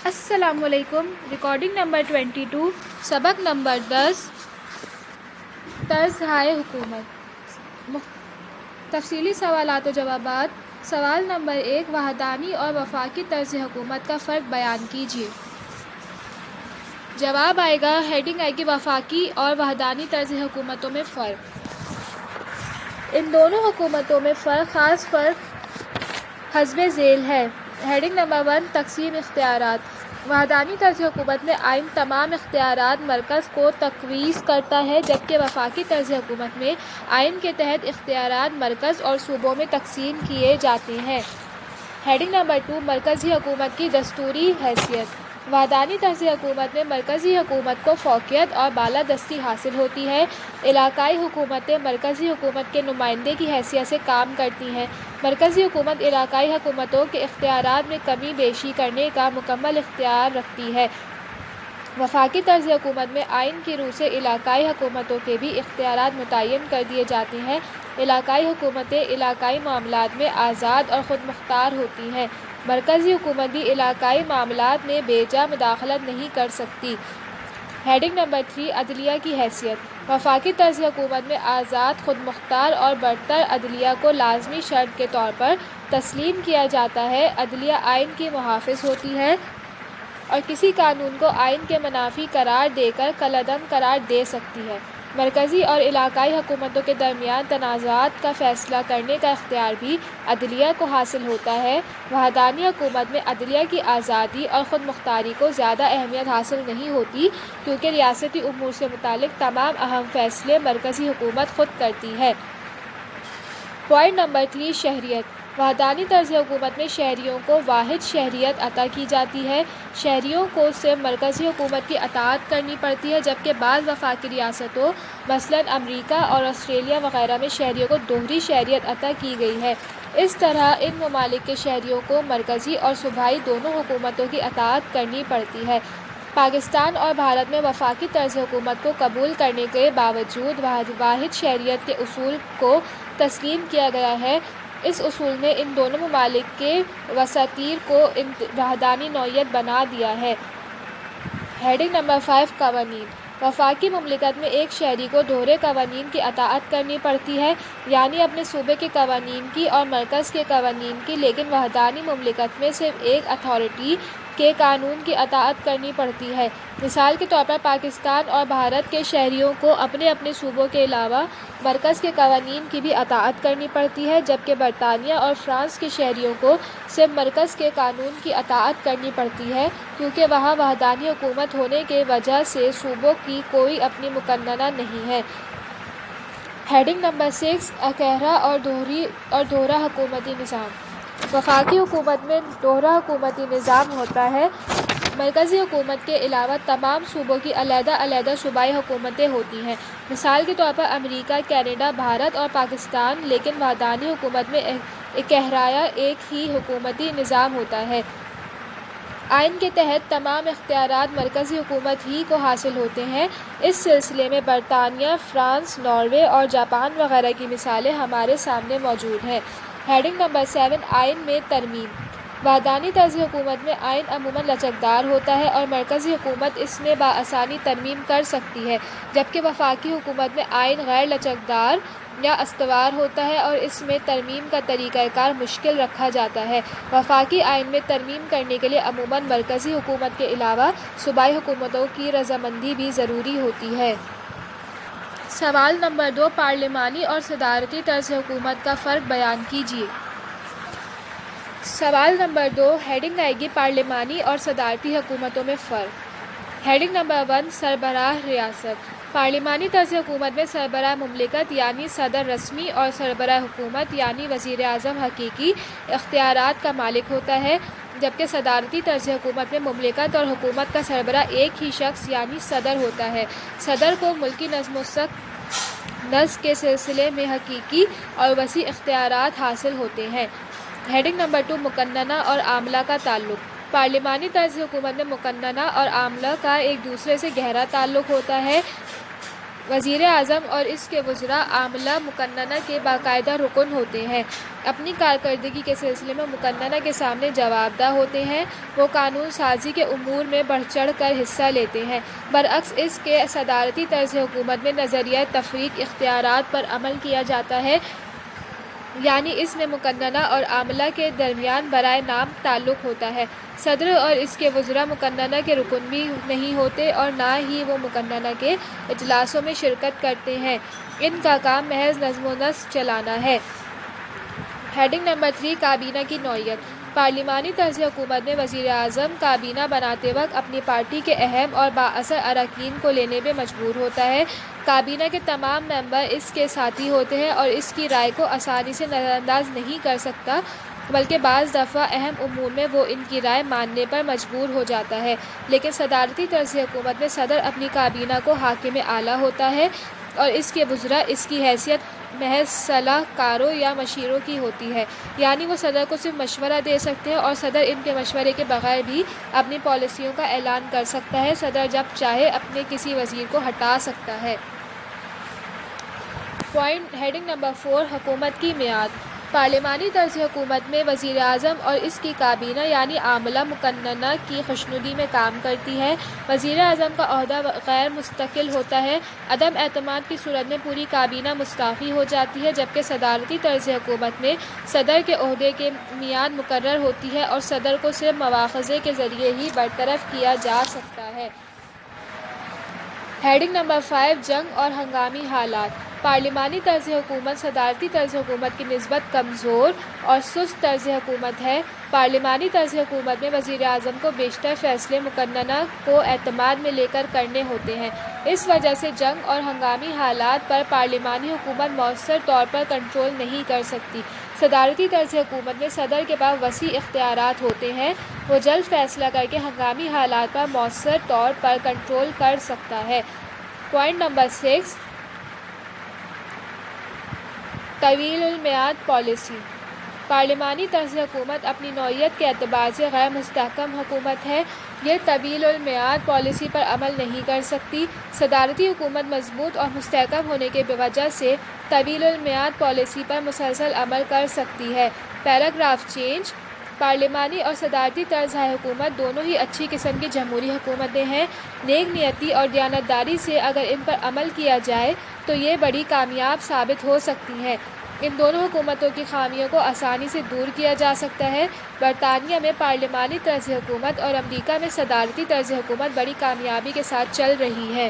السلام علیکم۔ Recording number 22، سبق نمبر 10، طرزہائے حکومت۔ تفصیلی سوالات و جوابات۔ سوال نمبر 1، وحدانی اور وفاقی طرز حکومت کا فرق بیان کیجیے۔ جواب آئے گا، ہیڈنگ آئے گی وفاقی اور وحدانی طرز حکومتوں میں فرق۔ ان دونوں حکومتوں میں خاص فرق حسب ذیل ہے۔ ہیڈنگ نمبر 1، تقسیم اختیارات۔ وحدانی طرز حکومت میں آئین تمام اختیارات مرکز کو تفویض کرتا ہے، جبکہ وفاقی طرز حکومت میں آئین کے تحت اختیارات مرکز اور صوبوں میں تقسیم کیے جاتے ہیں۔ ہیڈنگ نمبر 2، مرکزی حکومت کی دستوری حیثیت۔ وحدانی طرز حکومت میں مرکزی حکومت کو فوقیت اور بالادستی حاصل ہوتی ہے۔ علاقائی حکومتیں مرکزی حکومت کے نمائندے کی حیثیت سے کام کرتی ہیں۔ مرکزی حکومت علاقائی حکومتوں کے اختیارات میں کمی بیشی کرنے کا مکمل اختیار رکھتی ہے۔ وفاقی طرز حکومت میں آئین کی روح سے علاقائی حکومتوں کے بھی اختیارات متعین کر دیے جاتے ہیں۔ علاقائی حکومتیں علاقائی معاملات میں آزاد اور خود مختار ہوتی ہیں۔ مرکزی حکومت بھی علاقائی معاملات میں بے جا مداخلت نہیں کر سکتی۔ ہیڈنگ نمبر 3، عدلیہ کی حیثیت۔ وفاقی طرز حکومت میں آزاد، خود مختار اور برتر عدلیہ کو لازمی شرط کے طور پر تسلیم کیا جاتا ہے۔ عدلیہ آئین کی محافظ ہوتی ہے اور کسی قانون کو آئین کے منافی قرار دے کر کالعدم قرار دے سکتی ہے۔ مرکزی اور علاقائی حکومتوں کے درمیان تنازعات کا فیصلہ کرنے کا اختیار بھی عدلیہ کو حاصل ہوتا ہے۔ وحدانی حکومت میں عدلیہ کی آزادی اور خود مختاری کو زیادہ اہمیت حاصل نہیں ہوتی، کیونکہ ریاستی امور سے متعلق تمام اہم فیصلے مرکزی حکومت خود کرتی ہے۔ پوائنٹ نمبر 3، شہریت۔ وحدانی طرز حکومت میں شہریوں کو واحد شہریت عطا کی جاتی ہے۔ شہریوں کو صرف مرکزی حکومت کی اطاعت کرنی پڑتی ہے، جبکہ بعض وفاقی ریاستوں مثلاً امریکہ اور آسٹریلیا وغیرہ میں شہریوں کو دوہری شہریت عطا کی گئی ہے۔ اس طرح ان ممالک کے شہریوں کو مرکزی اور صوبائی دونوں حکومتوں کی اطاعت کرنی پڑتی ہے۔ پاکستان اور بھارت میں وفاقی طرز حکومت کو قبول کرنے کے باوجود واحد شہریت کے اصول کو تسلیم کیا گیا ہے۔ اس اصول نے ان دونوں ممالک کے وساطیر کو وحدانی نوعیت بنا دیا ہے۔ ہیڈنگ نمبر 5، قوانین۔ وفاقی مملکت میں ایک شہری کو دوہرے قوانین کی اطاعت کرنی پڑتی ہے، یعنی اپنے صوبے کے قوانین کی اور مرکز کے قوانین کی، لیکن وحدانی مملکت میں صرف ایک اتھارٹی کے قانون کی اطاعت کرنی پڑتی ہے۔ مثال کے طور پر پاکستان اور بھارت کے شہریوں کو اپنے اپنے صوبوں کے علاوہ مرکز کے قوانین کی بھی اطاعت کرنی پڑتی ہے، جبکہ برطانیہ اور فرانس کے شہریوں کو صرف مرکز کے قانون کی اطاعت کرنی پڑتی ہے، کیونکہ وہاں وحدانی حکومت ہونے کی وجہ سے صوبوں کی کوئی اپنی مقننہ نہیں ہے۔ ہیڈنگ نمبر 6، اکہرا اور دوہرا حکومتی نظام۔ وفاقی حکومت میں دوہرا حکومتی نظام ہوتا ہے۔ مرکزی حکومت کے علاوہ تمام صوبوں کی علیحدہ علیحدہ صوبائی حکومتیں ہوتی ہیں، مثال کے طور پر امریکہ، کینیڈا، بھارت اور پاکستان، لیکن وحدانی حکومت میں اکہرایا ایک ہی حکومتی نظام ہوتا ہے۔ آئین کے تحت تمام اختیارات مرکزی حکومت ہی کو حاصل ہوتے ہیں۔ اس سلسلے میں برطانیہ، فرانس، ناروے اور جاپان وغیرہ کی مثالیں ہمارے سامنے موجود ہیں۔ ہیڈنگ نمبر 7، آئین میں ترمیم۔ وحدانی طرز حکومت میں آئین عموماً لچکدار ہوتا ہے اور مرکزی حکومت اس میں بآسانی ترمیم کر سکتی ہے، جبکہ وفاقی حکومت میں آئین غیر لچکدار یا استوار ہوتا ہے اور اس میں ترمیم کا طریقہ کار مشکل رکھا جاتا ہے۔ وفاقی آئین میں ترمیم کرنے کے لیے عموماً مرکزی حکومت کے علاوہ صوبائی حکومتوں کی رضامندی بھی ضروری ہوتی ہے۔ سوال نمبر 2، پارلیمانی اور صدارتی طرز حکومت کا فرق بیان کیجیے۔ سوال نمبر 2، ہیڈنگ آئے گی پارلیمانی اور صدارتی حکومتوں میں فرق۔ ہیڈنگ نمبر 1، سربراہ ریاست۔ پارلیمانی طرز حکومت میں سربراہ مملکت یعنی صدر رسمی اور سربراہ حکومت یعنی وزیر اعظم حقیقی اختیارات کا مالک ہوتا ہے، جبکہ صدارتی طرز حکومت میں مملکت اور حکومت کا سربراہ ایک ہی شخص یعنی صدر ہوتا ہے۔ صدر کو ملکی نظم کے سلسلے میں حقیقی اور وسیع اختیارات حاصل ہوتے ہیں۔ ہیڈنگ نمبر 2، مقننہ اور عاملہ کا تعلق۔ پارلیمانی طرز حکومت میں مقننہ اور عاملہ کا ایک دوسرے سے گہرا تعلق ہوتا ہے۔ وزیر اعظم اور اس کے وزراء عاملہ مقننہ کے باقاعدہ رکن ہوتے ہیں۔ اپنی کارکردگی کے سلسلے میں مقننہ کے سامنے جوابدہ ہوتے ہیں۔ وہ قانون سازی کے امور میں بڑھ چڑھ کر حصہ لیتے ہیں۔ برعکس اس کے صدارتی طرز حکومت میں نظریہ تفریق اختیارات پر عمل کیا جاتا ہے، یعنی اس میں مقننہ اور عاملہ کے درمیان برائے نام تعلق ہوتا ہے۔ صدر اور اس کے وزراء مقننہ کے رکن بھی نہیں ہوتے اور نہ ہی وہ مقننہ کے اجلاسوں میں شرکت کرتے ہیں۔ ان کا کام محض نظم و نسق چلانا ہے۔ ہیڈنگ نمبر 3 کابینہ کی نوعیت۔ پارلیمانی طرز حکومت میں وزیر اعظم کابینہ بناتے وقت اپنی پارٹی کے اہم اور بااثر اراکین کو لینے میں مجبور ہوتا ہے۔ کابینہ کے تمام ممبر اس کے ساتھی ہوتے ہیں اور اس کی رائے کو آسانی سے نظر انداز نہیں کر سکتا، بلکہ بعض دفعہ اہم امور میں وہ ان کی رائے ماننے پر مجبور ہو جاتا ہے۔ لیکن صدارتی طرز حکومت میں صدر اپنی کابینہ کو حاکم اعلیٰ ہوتا ہے اور اس کے وزراء اس کی حیثیت محض صلاح کاروں یا مشیروں کی ہوتی ہے، یعنی وہ صدر کو صرف مشورہ دے سکتے ہیں اور صدر ان کے مشورے کے بغیر بھی اپنی پالیسیوں کا اعلان کر سکتا ہے۔ صدر جب چاہے اپنے کسی وزیر کو ہٹا سکتا ہے۔ ہیڈنگ نمبر 4 حکومت کی میعاد۔ پارلیمانی طرز حکومت میں وزیر اعظم اور اس کی کابینہ یعنی عاملہ مقننہ کی خوشنودی میں کام کرتی ہے۔ وزیر اعظم کا عہدہ غیر مستقل ہوتا ہے۔ عدم اعتماد کی صورت میں پوری کابینہ مستعفی ہو جاتی ہے، جبکہ صدارتی طرز حکومت میں صدر کے عہدے کی میعاد مقرر ہوتی ہے اور صدر کو صرف مواخذے کے ذریعے ہی برطرف کیا جا سکتا ہے۔ ہیڈنگ نمبر 5 جنگ اور ہنگامی حالات۔ پارلیمانی طرز حکومت صدارتی طرز حکومت کی نسبت کمزور اور سست طرز حکومت ہے۔ پارلیمانی طرز حکومت میں وزیر اعظم کو بیشتر فیصلے مقننہ کو اعتماد میں لے کر کرنے ہوتے ہیں۔ اس وجہ سے جنگ اور ہنگامی حالات پر پارلیمانی حکومت مؤثر طور پر کنٹرول نہیں کر سکتی۔ صدارتی طرز حکومت میں صدر کے پاس وسیع اختیارات ہوتے ہیں۔ وہ جلد فیصلہ کر کے ہنگامی حالات پر مؤثر طور پر کنٹرول کر سکتا ہے۔ پوائنٹ نمبر 6 طویل المیعاد پالیسی۔ پارلیمانی طرز حکومت اپنی نوعیت کے اعتبار سے غیر مستحکم حکومت ہے۔ یہ طویل المیعاد پالیسی پر عمل نہیں کر سکتی۔ صدارتی حکومت مضبوط اور مستحکم ہونے کی وجہ سے طویل المیعاد پالیسی پر مسلسل عمل کر سکتی ہے۔ Paragraph change. پارلیمانی اور صدارتی طرز حکومت دونوں ہی اچھی قسم کی جمہوری حکومتیں ہیں۔ نیک نیتی اور دیانتداری سے اگر ان پر عمل کیا جائے تو یہ بڑی کامیاب ثابت ہو سکتی ہیں۔ ان دونوں حکومتوں کی خامیوں کو آسانی سے دور کیا جا سکتا ہے۔ برطانیہ میں پارلیمانی طرز حکومت اور امریکہ میں صدارتی طرز حکومت بڑی کامیابی کے ساتھ چل رہی ہے۔